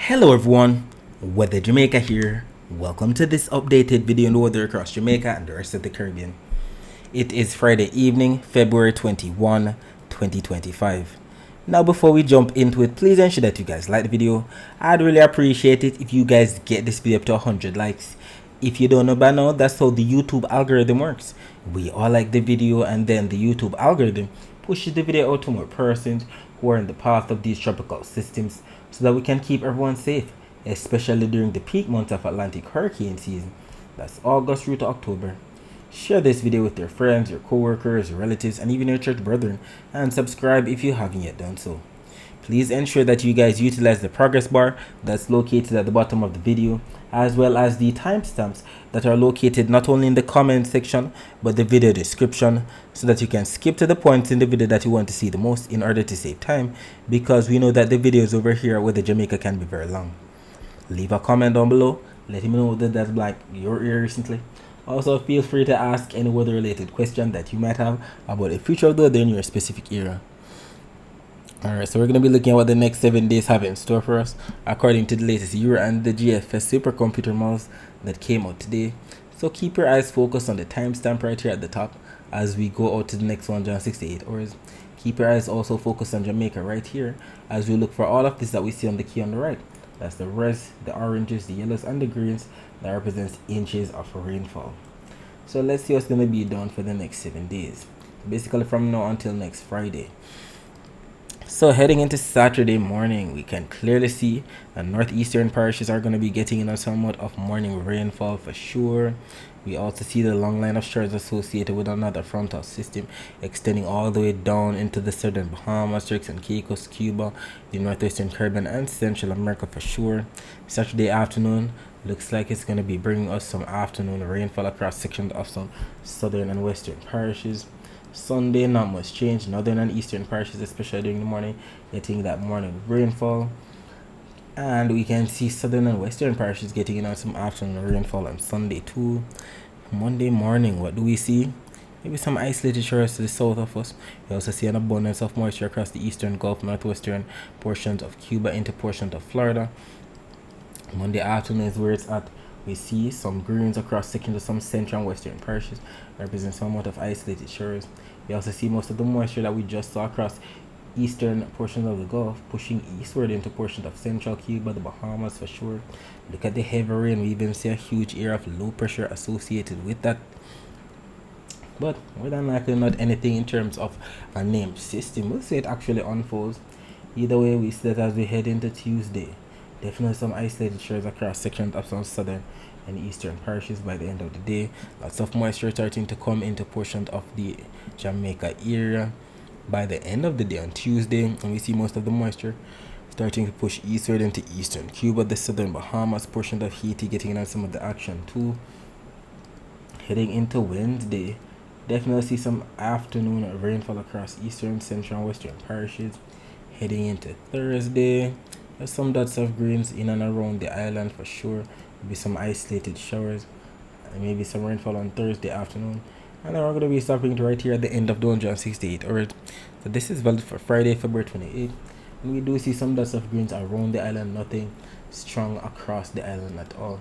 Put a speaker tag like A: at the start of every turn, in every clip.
A: Hello everyone, Weather Jamaica here. Welcome to this updated video on the weather across Jamaica and the rest of the Caribbean. It is Friday evening, February 21, 2025. Now before we jump into it, please ensure that you guys like the video. I'd really appreciate it if you guys get this video up to 100 likes. If you don't know by now, that's how the YouTube algorithm works. We all like the video and then the YouTube algorithm pushes the video out to more persons who are in the path of these tropical systems so that we can keep everyone safe, especially during the peak months of Atlantic hurricane season. That's August through to October. Share this video with your friends, your co-workers, your relatives, and even your church brethren, and subscribe if you haven't yet done so. Please ensure that you guys utilize the progress bar that's located at the bottom of the video, as well as the timestamps that are located not only in the comment section but the video description, so that you can skip to the points in the video that you want to see the most in order to save time, because we know that the videos over here with the Jamaica can be very long. Leave a comment down below, let me know that that's like your ear recently. Also feel free to ask any weather related question that you might have about the future of the weather in your specific area. Alright, so we're going to be looking at what the next 7 days have in store for us according to the latest Euro and the GFS supercomputer models that came out today. So keep your eyes focused on the timestamp right here at the top as we go out to the next 168 hours. Keep your eyes also focused on Jamaica right here as we look for all of this that we see on the key on the right. That's the reds, the oranges, the yellows, and the greens that represents inches of rainfall. So let's see what's going to be done for the next 7 days. Basically from now until next Friday. So heading into Saturday morning, we can clearly see that northeastern parishes are going to be getting in a somewhat of morning rainfall for sure. We also see the long line of showers associated with another frontal system extending all the way down into the southern Bahamas, Turks and Caicos, Cuba, the northwestern Caribbean, and Central America for sure. Saturday afternoon looks like it's going to be bringing us some afternoon rainfall across sections of some southern and western parishes. Sunday, not much change. Northern and eastern parishes, especially during the morning, getting that morning rainfall. And we can see southern and western parishes getting in on some afternoon rainfall on Sunday too. Monday morning, what do we see? Maybe some isolated showers to the south of us. We also see an abundance of moisture across the eastern Gulf, northwestern portions of Cuba into portions of Florida. Monday afternoon is where it's at. We see some greens across sections of some central and western parishes, represent somewhat of isolated showers. We also see most of the moisture that we just saw across eastern portions of the Gulf pushing eastward into portions of central Cuba, the Bahamas for sure. Look at the heavy rain. We even see a huge area of low pressure associated with that. But more than likely not anything in terms of a named system. We'll see it actually unfolds. Either way, we see that as we head into Tuesday. Definitely some isolated showers across sections of some southern and eastern parishes by the end of the day. Lots of moisture starting to come into portions of the Jamaica area by the end of the day on Tuesday. And we see most of the moisture starting to push eastward into eastern Cuba, the southern Bahamas, portions of Haiti getting in on some of the action too. Heading into Wednesday, definitely see some afternoon rainfall across eastern, central, and western parishes. Heading into Thursday, there's some dots of greens in and around the island for sure. Maybe some isolated showers and maybe some rainfall on Thursday afternoon. And then we're going to be stopping right here at the end of the 168 hours. So this is valid for Friday, February 28th. And we do see some dots of greens around the island, nothing strong across the island at all.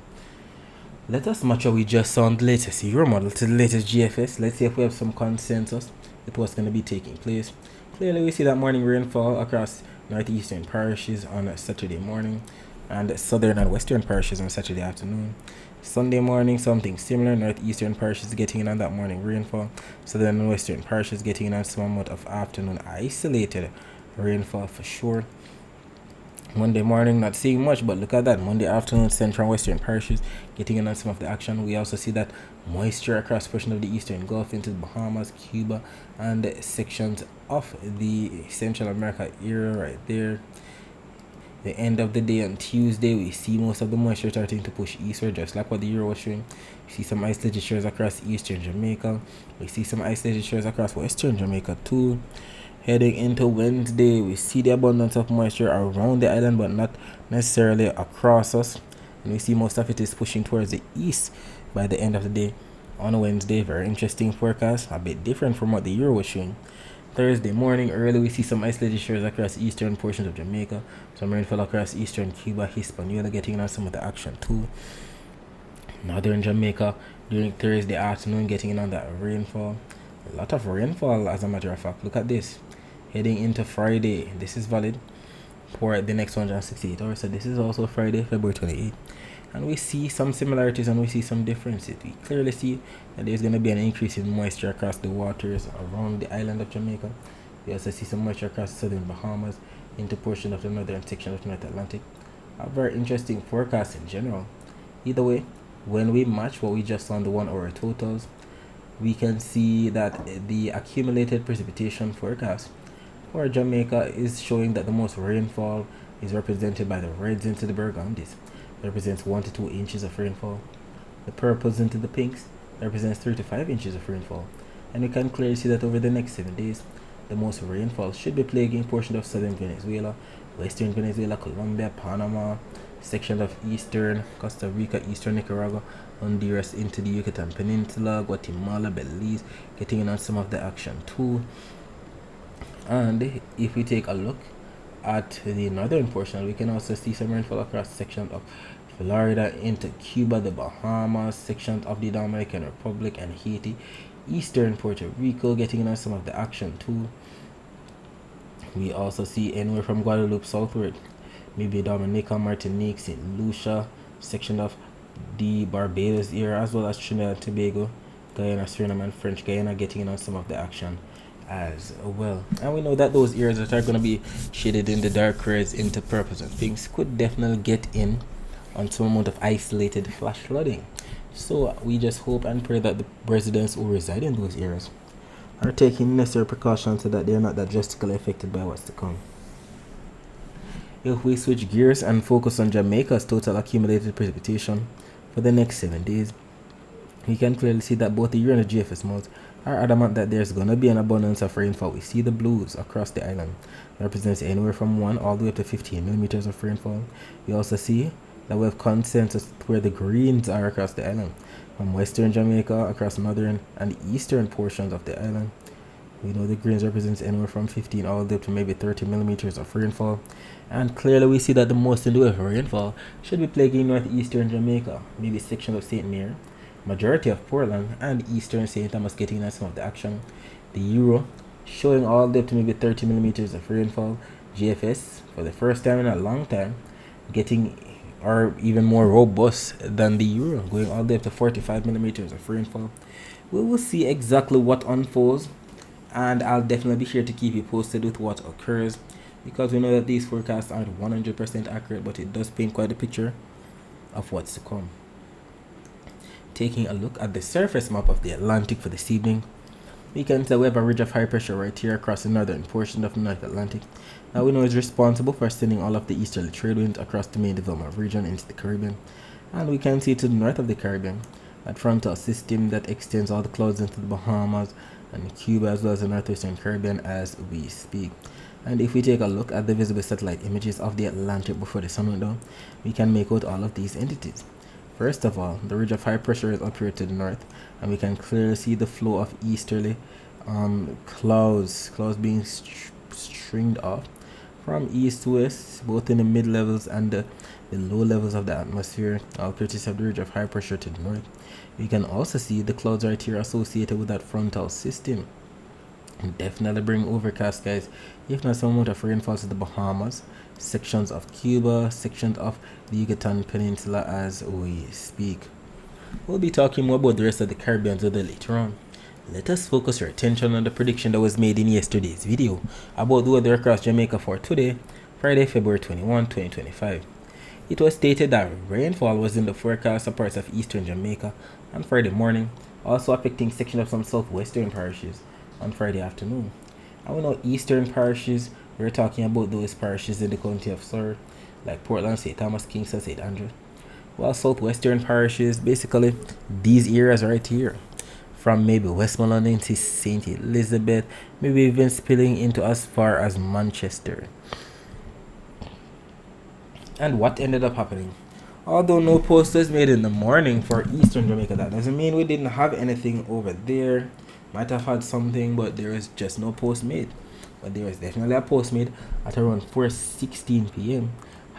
A: Let us match what we just saw on the latest Euro model to the latest GFS. Let's see if we have some consensus with what's going to be taking place. Clearly we see that morning rainfall across northeastern parishes on a Saturday morning and southern and western parishes on Saturday afternoon. Sunday morning, something similar. Northeastern parishes getting in on that morning rainfall. Southern and western parishes getting in on some amount of afternoon isolated rainfall for sure. Monday morning, not seeing much, but look at that. Monday afternoon, central and western parishes getting in on some of the action. We also see that moisture across portions of the eastern Gulf into the Bahamas, Cuba, and sections of the Central America area right there. The end of the day on Tuesday, we see most of the moisture starting to push eastward, just like what the Euro was showing. We see some isolated shores across eastern Jamaica. We see some isolated shores across western Jamaica too. Heading into Wednesday, we see the abundance of moisture around the island, but not necessarily across us. And we see most of it is pushing towards the east by the end of the day. On Wednesday, very interesting forecast, a bit different from what the Euro was showing. Thursday morning early, we see some isolated showers across eastern portions of Jamaica, some rainfall across eastern Cuba, Hispaniola getting on some of the action too. Northern Jamaica during Thursday afternoon getting in on that rainfall. A lot of rainfall, as a matter of fact. Look at this. Heading into Friday, this is valid for the next 168 hours. So this is also Friday, February 28th. And we see some similarities and we see some differences. We clearly see that there's going to be an increase in moisture across the waters around the island of Jamaica. We also see some moisture across the southern Bahamas into portion of the northern section of the North Atlantic. A very interesting forecast in general. Either way, when we match what we just saw on the 1 hour totals, we can see that the accumulated precipitation forecast for Jamaica is showing that the most rainfall is represented by the reds into the burgundies. That represents 1 to 2 inches of rainfall. The purples into the pinks represents 3 to 5 inches of rainfall. And you can clearly see that over the next 7 days, the most rainfall should be plaguing portions of southern Venezuela, western Venezuela, Colombia, Panama, sections of eastern Costa Rica, eastern Nicaragua, Honduras into the Yucatan Peninsula, Guatemala, Belize, getting in on some of the action too. And if we take a look at the northern portion, we can also see some rainfall across sections of Florida into Cuba, the Bahamas, sections of the Dominican Republic and Haiti, eastern Puerto Rico getting in on some of the action too. We also see anywhere from Guadeloupe southward, maybe Dominica, Martinique, St. Lucia, section of the Barbados area, as well as Trinidad and Tobago, Guyana, Suriname, and French Guyana getting in on some of the action as well. And we know that those areas that are going to be shaded in the dark reds into purples and pinks could definitely get in on some amount of isolated flash flooding. So we just hope and pray that the residents who reside in those areas are taking necessary precautions so that they're not that drastically affected by what's to come. If we switch gears and focus on Jamaica's total accumulated precipitation for the next 7 days, we can clearly see that both the Euro and the GFS modes are adamant that there's going to be an abundance of rainfall. We see the blues across the island. That represents anywhere from 1 all the way up to 15 millimeters of rainfall. We also see that we have consensus where the greens are across the island, from western Jamaica across northern and eastern portions of the island. We know the greens represents anywhere from 15 all the way up to maybe 30 millimeters of rainfall. And clearly we see that the most in the way of rainfall should be plaguing northeastern Jamaica, maybe sections of St. Mary, majority of Portland, and eastern St. Thomas getting in some of the action. The Euro showing all the way up to maybe 30 millimeters of rainfall. GFS for the first time in a long time getting or even more robust than the Euro, going all the way up to 45 millimeters of rainfall. We will see exactly what unfolds, and I'll definitely be here to keep you posted with what occurs, because we know that these forecasts aren't 100% accurate, but it does paint quite a picture of what's to come. Taking a look at the surface map of the Atlantic for this evening, we can tell we have a ridge of high pressure right here across the northern portion of the North Atlantic. Now we know it's responsible for sending all of the easterly trade winds across the main development region into the Caribbean. And we can see to the north of the Caribbean that frontal system that extends all the clouds into the Bahamas and Cuba, as well as the northwestern Caribbean as we speak. And if we take a look at the visible satellite images of the Atlantic before the sun went down, we can make out all of these entities. First of all, the ridge of high pressure is up here to the north, and we can clearly see the flow of easterly clouds being stringed off from east to west, both in the mid levels and the low levels of the atmosphere, all courtesy of the ridge of high pressure to the north. We can also see the clouds right here associated with that frontal system. And definitely bring overcast skies, if not some amount of rainfall to the Bahamas, sections of Cuba, sections of the Yucatan Peninsula as we speak. We'll be talking more about the rest of the Caribbean weather later on. Let us focus your attention on the prediction that was made in yesterday's video about the weather across Jamaica for today, Friday, February 21, 2025. It was stated that rainfall was in the forecast for parts of eastern Jamaica on Friday morning, also affecting sections of some southwestern parishes on Friday afternoon. And we know eastern parishes, we're talking about those parishes in the county of Surrey, like Portland, St. Thomas, Kingston, St. Andrew. While southwestern parishes, basically these areas right here, from maybe Westmoreland into St. Elizabeth, maybe even spilling into as far as Manchester. And what ended up happening? Although no post was made in the morning for eastern Jamaica, that doesn't mean we didn't have anything over there. Might have had something, but there is just no post made. But there is definitely a post made at around 4:16 p.m.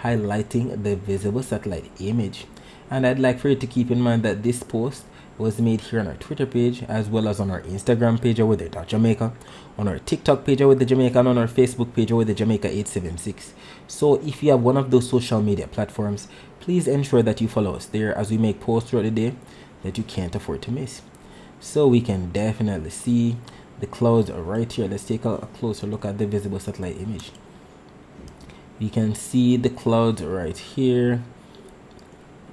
A: highlighting the visible satellite image. And I'd like for you to keep in mind that this post was made here on our Twitter page, as well as on our Instagram page with the Jamaica, on our TikTok page with the Jamaica, and on our Facebook page with the Jamaica 876. So if you have one of those social media platforms, please ensure that you follow us there as we make posts throughout the day that you can't afford to miss. So we can definitely see the clouds right here. Let's take a closer look at the visible satellite image. We can see the clouds right here,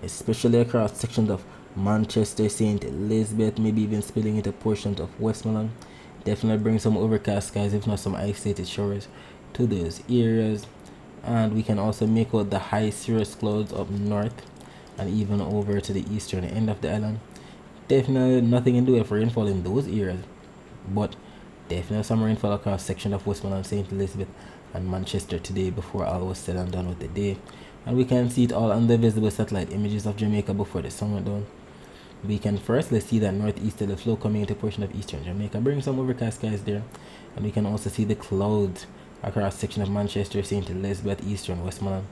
A: especially across sections of Manchester, St. Elizabeth, maybe even spilling into portions of Westmoreland. Definitely bring some overcast skies, if not some isolated showers, to those areas. And we can also make out the high cirrus clouds up north and even over to the eastern end of the island. Definitely nothing in the way of rainfall in those areas, but definitely some rainfall across section of Westmoreland, St. Elizabeth, and Manchester today before all was said and done with the day. And we can see it all on the visible satellite images of Jamaica before the sun went down. We can firstly see that northeasterly flow coming into a portion of eastern Jamaica, bring some overcast skies there. And we can also see the clouds across section of Manchester, St. Elizabeth, eastern Westmoreland,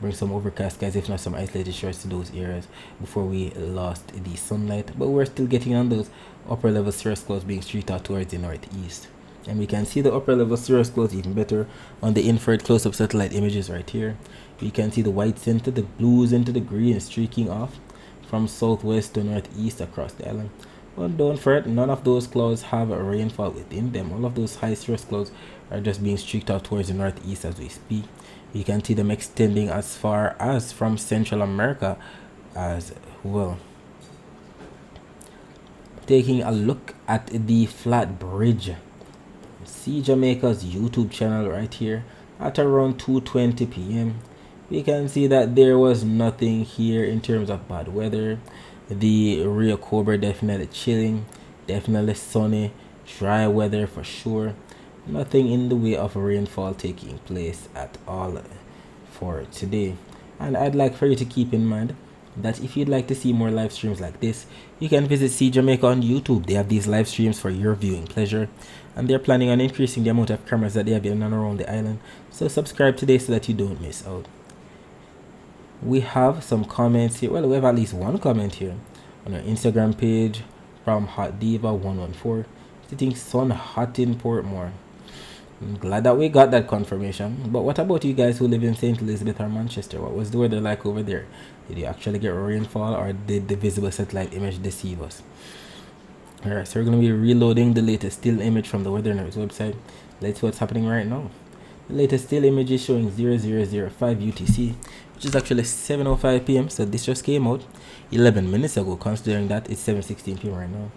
A: bring some overcast skies, if not some isolated showers to those areas before we lost the sunlight. But we're still getting on those upper level cirrus clouds being streaked out towards the northeast. And we can see the upper level cirrus clouds even better on the infrared close-up satellite images right here. We can see the whites into the blues into the green streaking off from southwest to northeast across the island. But don't fret, none of those clouds have a rainfall within them. All of those high cirrus clouds are just being streaked out towards the northeast as we speak. You can see them extending as far as from Central America as well. Taking a look at the flat bridge, See Jamaica's YouTube channel right here at around 2:20 p.m. we can see that there was nothing here in terms of bad weather. The Rio Cobra definitely chilling, definitely sunny, dry weather for sure. Nothing in the way of rainfall taking place at all for today. And I'd like for you to keep in mind that if you'd like to see more live streams like this, you can visit See Jamaica on YouTube. They have these live streams for your viewing pleasure, and they're planning on increasing the amount of cameras that they have in and around the island. So subscribe today so that you don't miss out. We have some comments here. Well, we have at least one comment here on our Instagram page from Hot Diva 114. Sitting sun hot in Portmore. I'm glad that we got that confirmation. But what about you guys who live in St. Elizabeth or Manchester? What was the weather like over there? Did you actually get rainfall, or did the visible satellite image deceive us? Alright, so we're going to be reloading the latest still image from the Weather Nerds website. Let's see what's happening right now. The latest still image is showing 0005 UTC, which is actually 7:05 p.m. So this just came out 11 minutes ago, considering that it's 7:16 p.m. right now.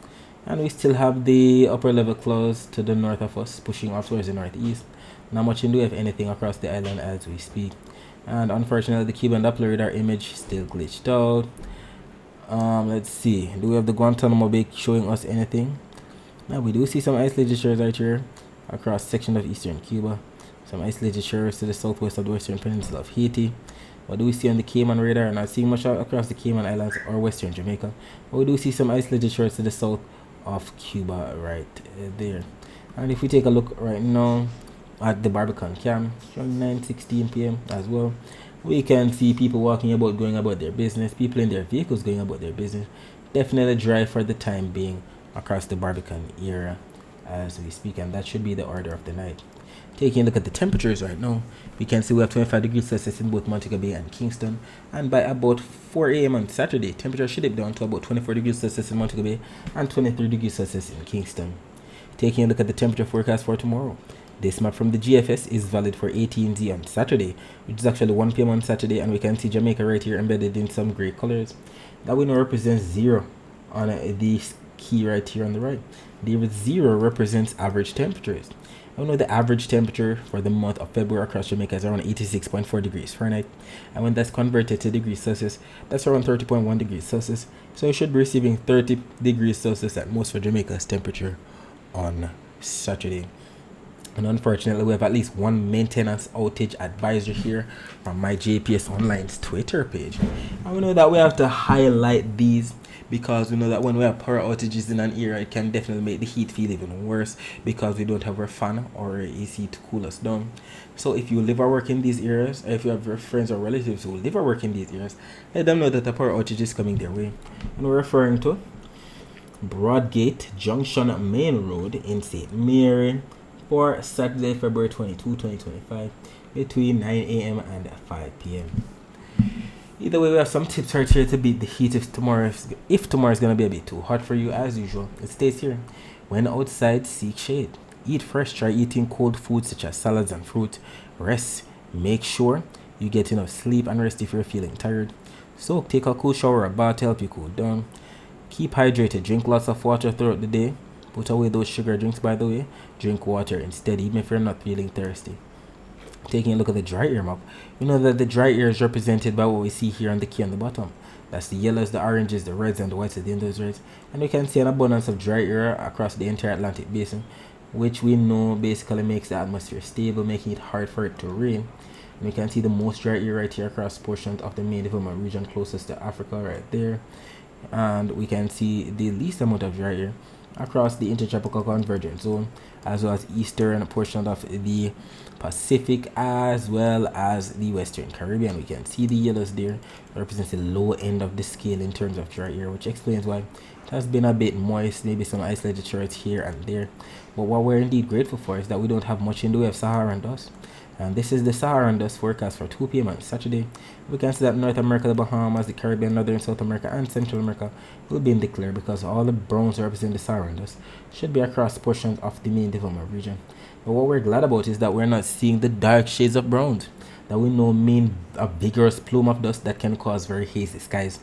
A: And we still have the upper level clouds to the north of us pushing off towards the northeast. Not much in the way of anything across the island as we speak. And unfortunately, the Cuban Doppler radar image still glitched out. Let's see. Do we have the Guantanamo Bay showing us anything? Now we do see some isolated shores right here across section of eastern Cuba. Some isolated shores to the southwest of the western peninsula of Haiti. What do we see on the Cayman radar? I'm not seeing much across the Cayman Islands or western Jamaica. But we do see some isolated shores to the south of Cuba right there. And if we take a look right now at the Barbican cam, showing 9:16 p.m. as well, we can see people walking about, going about their business, people in their vehicles going about their business. Definitely dry for the time being across the Barbican area as we speak, and that should be the order of the night. Taking a look at the temperatures right now, we can see we have 25 degrees Celsius in both Montego Bay and Kingston, and by about 4 a.m. on Saturday, temperature should dip down to about 24 degrees Celsius in Montego Bay and 23 degrees Celsius in Kingston. Taking a look at the temperature forecast for tomorrow, this map from the GFS is valid for 18Z on Saturday, which is actually 1 p.m. on Saturday, and we can see Jamaica right here embedded in some gray colors. That we know represents 0 on the key right here on the right. The 0 represents average temperatures. I know the average temperature for the month of February across Jamaica is around 86.4 degrees Fahrenheit, and when that's converted to degrees Celsius, that's around 30.1 degrees Celsius. So you should be receiving 30 degrees Celsius at most for Jamaica's temperature on Saturday. And unfortunately, we have at least one maintenance outage advisory here from my JPS Online's Twitter page. And we know that we have to highlight these because we know that when we have power outages in an area, it can definitely make the heat feel even worse because we don't have our fan or our AC to cool us down. So if you live or work in these areas, or if you have your friends or relatives who live or work in these areas, let them know that a power outage is coming their way. And we're referring to Broadgate Junction Main Road in St. Mary for Saturday, February 22, 2025 between 9 a.m. and 5 p.m. Either way, we have some tips right here to beat the heat if tomorrow is going to be a bit too hot for you. As usual, it stays here. When outside, seek shade. Eat fresh. Try eating cold foods such as salads and fruit. Rest. Make sure you get enough sleep and rest if you're feeling tired. Soak. Take a cool shower or bath to help you cool down. Keep hydrated. Drink lots of water throughout the day. Put away those sugar drinks, by the way. Drink water instead, even if you're not feeling thirsty. Taking a look at the dry air map, we know that the dry air is represented by what we see here on the key on the bottom. That's the yellows, the oranges, the reds, and the whites at the end of those reds. And we can see an abundance of dry air across the entire Atlantic basin, which we know basically makes the atmosphere stable, making it hard for it to rain. And we can see the most dry air right here across portions of the main development region closest to Africa right there. And we can see the least amount of dry air across the intertropical convergence zone, as well as eastern portion of the Pacific, as well as the Western Caribbean. We can see the yellows there represents the low end of the scale in terms of dry air, which explains why it has been a bit moist, maybe some isolated showers here and there. But what we're indeed grateful for is that we don't have much in the way of Saharan dust. And this is the Saharan dust forecast for 2 p.m. on Saturday. We can see that North America, the Bahamas, the Caribbean, Northern South America, and Central America will be in the clear because all the browns represent the Saharan dust should be across portions of the main development region. But what we're glad about is that we're not seeing the dark shades of browns that we know mean a vigorous plume of dust that can cause very hazy skies.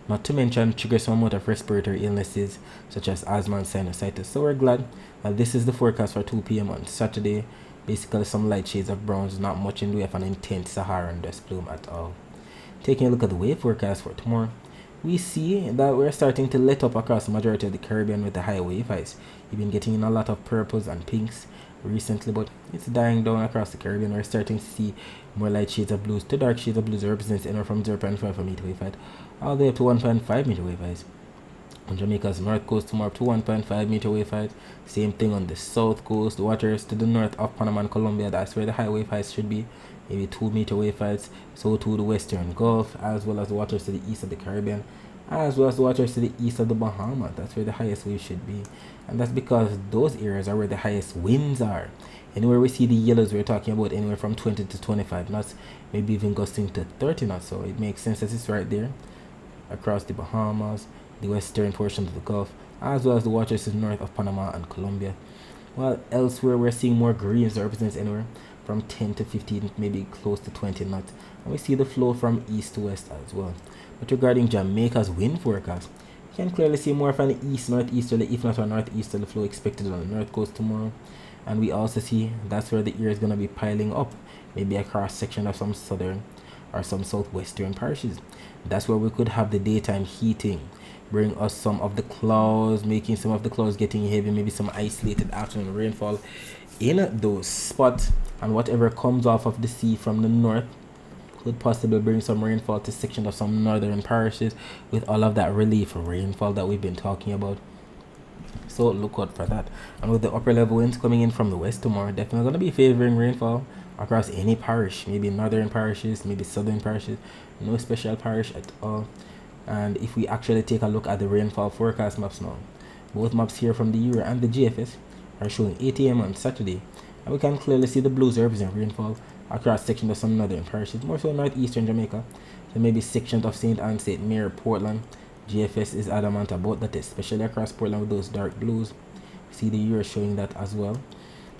A: Not to mention trigger some amount of respiratory illnesses such as asthma and sinusitis. So we're glad that this is the forecast for 2 p.m. on Saturday. Basically some light shades of browns, not much in the way of an intense Saharan dust plume at all. Taking a look at the wave forecast for tomorrow, we see that we're starting to let up across the majority of the Caribbean with the high wave heights. You've been getting in a lot of purples and pinks recently, but it's dying down across the Caribbean. We're starting to see more light shades of blues to dark shades of blues represents anywhere from 0.5 meter wave height all the way up to 1.5 meter wave heights. On Jamaica's north coast tomorrow up to 1.5 meter wave height. Same thing on the south coast. The waters to the north of Panama and Colombia, that's where the high wave heights should be, maybe 2 meter wave heights. So to the western Gulf, as well as the waters to the east of the Caribbean, as well as the waters to the east of the Bahamas. That's where the highest waves should be. And that's because those areas are where the highest winds are. Anywhere we see the yellows, we're talking about anywhere from 20 to 25 knots, maybe even gusting to 30 knots. So it makes sense that it's right there across the Bahamas, the western portion of the Gulf, as well as the waters to the north of Panama and Colombia. While elsewhere we're seeing more greens that represents anywhere from 10 to 15, maybe close to 20 knots. And we see the flow from east to west as well. But regarding Jamaica's wind forecast, you can clearly see more of an east-northeasterly, if not a northeasterly flow expected on the north coast tomorrow. And we also see that's where the air is going to be piling up, maybe a cross section of some southern or some southwestern parishes. That's where we could have the daytime heating bring us some of the clouds, making some of the clouds getting heavy, maybe some isolated afternoon rainfall in those spots. And whatever comes off of the sea from the north could possibly bring some rainfall to sections of some northern parishes with all of that relief rainfall that we've been talking about. So look out for that. And with the upper level winds coming in from the west tomorrow, definitely going to be favoring rainfall across any parish, maybe northern parishes, maybe southern parishes, no special parish at all. And if we actually take a look at the rainfall forecast maps now, both maps here from the Euro and the GFS are showing 8 a.m. on Saturday, and we can clearly see the blues represent rainfall across sections of some northern parishes, more so northeastern Jamaica, so maybe sections of St. Ann, St. Mary, Portland. GFS is adamant about that, especially across Portland with those dark blues. See the Euro showing that as well.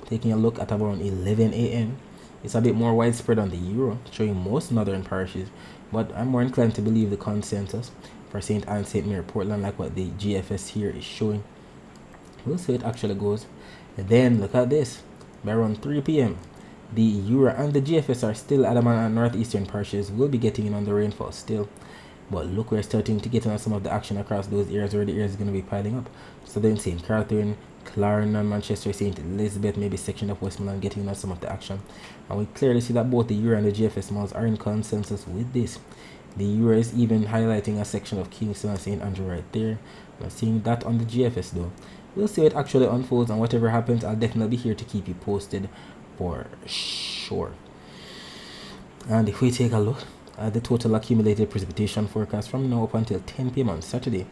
A: Taking a look at around 11 a.m., it's a bit more widespread on the Euro, showing most northern parishes, but I'm more inclined to believe the consensus for St. Ann, St. Mary, Portland, like what the GFS here is showing. We'll see how it actually goes. And then look at this. By around 3 p.m., the Euro and the GFS are still adamant and northeastern parishes will be getting in on the rainfall still. But look, we're starting to get on some of the action across those areas where the air is going to be piling up. Southern St. Catherine, Clarendon, Manchester, St. Elizabeth, maybe section of Westmoreland getting on some of the action. And we clearly see that both the Euro and the GFS malls are in consensus with this. The Euro is even highlighting a section of Kingston and St. Andrew right there. I'm not seeing that on the GFS though. We'll see what actually unfolds, and whatever happens, I'll definitely be here to keep you posted for sure. And if we take a look at the total accumulated precipitation forecast from now up until 10 p.m. on Saturday,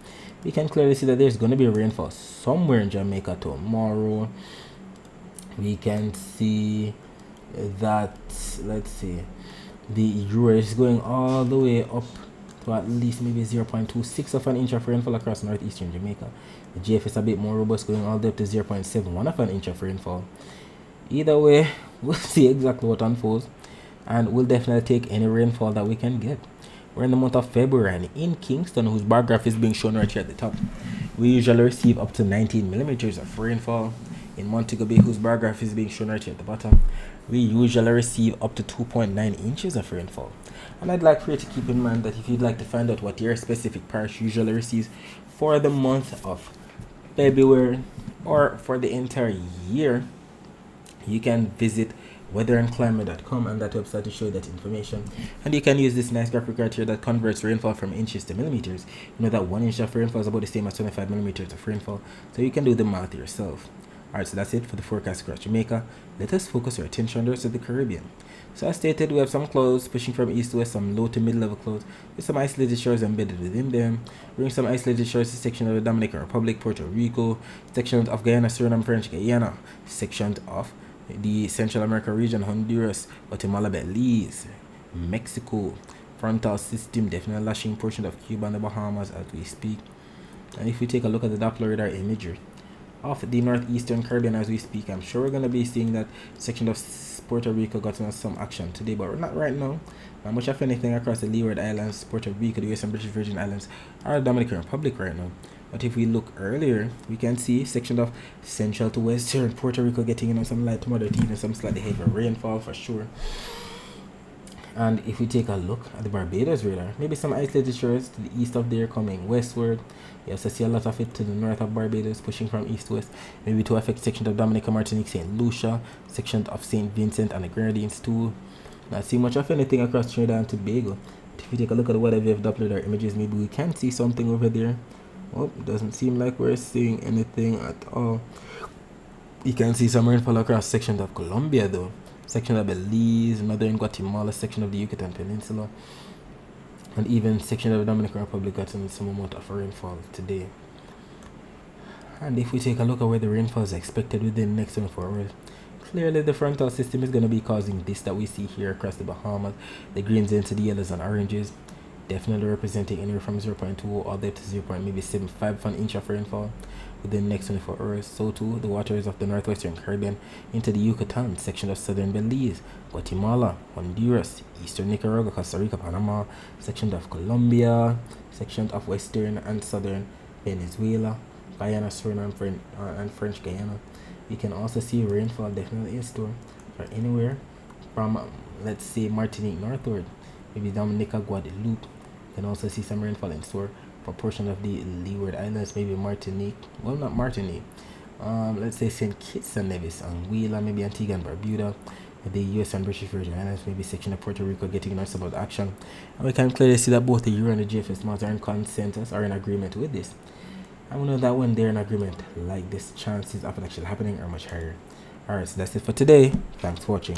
A: we can clearly see that there's going to be rainfall somewhere in Jamaica tomorrow. We can see that, let's see, the Euro is going all the way up to at least maybe 0.26 of an inch of rainfall across northeastern Jamaica. The GF is a bit more robust, going all the way up to 0.71 of an inch of rainfall. Either way, we'll see exactly what unfolds, and we'll definitely take any rainfall that we can get. We're in the month of February, and in Kingston, whose bar graph is being shown right here at the top, we usually receive up to 19 millimeters of rainfall. In Montego Bay, whose bar graph is being shown right here at the bottom, we usually receive up to 2.9 inches of rainfall. And I'd like for you to keep in mind that if you'd like to find out what your specific parish usually receives for the month of February or for the entire year, you can visit weatherandclimate.com, and that website to show you that information. And you can use this nice graphic right here that converts rainfall from inches to millimeters. You know that 1 inch of rainfall is about the same as 25 millimeters of rainfall, so you can do the math yourself. Alright, so that's it for the forecast across Jamaica. Let us focus our attention on the rest of the Caribbean. So as stated, we have some clouds pushing from east to west, some low to mid-level clouds with some isolated shores embedded within them. Bring some isolated shores to section of the Dominican Republic, Puerto Rico, sections of Guyana, Suriname, French Guyana, sections of the Central America region, Honduras, Guatemala, Belize, Mexico. Frontal system definitely lashing portion of Cuba and the Bahamas as we speak. And if we take a look at the Doppler radar imagery of the northeastern Caribbean as we speak, I'm sure we're going to be seeing that section of Puerto Rico got some action today, but not right now. Not much of anything across the Leeward Islands, Puerto Rico, the US and British Virgin Islands, or the Dominican Republic right now. But if we look earlier, we can see section of central to western Puerto Rico getting in on some light to moderate, even some slightly heavier rainfall for sure. And if we take a look at the Barbados radar, maybe some isolated shores to the east of there coming westward. Yes, I see a lot of it to the north of Barbados pushing from east to west, maybe to affect section of Dominica, Martinique, St. Lucia, section of St. Vincent and the Grenadines too. Not see much of anything across Trinidad and Tobago. If we take a look at the weather wave Doppler radar images, maybe we can see something over there. Oh, doesn't seem like we're seeing anything at all. You can see some rainfall across sections of Colombia though, section of Belize, northern Guatemala, section of the Yucatan Peninsula, and even section of the Dominican Republic got some amount of rainfall today. And if we take a look at where the rainfall is expected within the next 24 hours, clearly the frontal system is going to be causing this that we see here across the Bahamas, the greens into the yellows and oranges, definitely representing anywhere from 0.2 all the way to 0.75 of an inch of rainfall within the next 24 hours. So too, the waters of the northwestern Caribbean into the Yucatan, section of southern Belize, Guatemala, Honduras, eastern Nicaragua, Costa Rica, Panama, section of Colombia, section of western and southern Venezuela, Guyana, Suriname, and French Guyana. You can also see rainfall definitely in store for anywhere from, let's say, Martinique northward, maybe Dominica, Guadeloupe. You can also see some rainfall in store for a portion of the Leeward Islands, maybe Martinique, well, not Martinique, let's say St. Kitts and Nevis, Anguilla, maybe Antigua and Barbuda, the US and British Virgin Islands, maybe section of Puerto Rico getting on some of the action. And we can clearly see that both the Euro and the GFS malls are in consensus, are in agreement with this. And we know that when they're in agreement like this, chances of it actually happening are much higher. Alright, so that's it for today. Thanks for watching.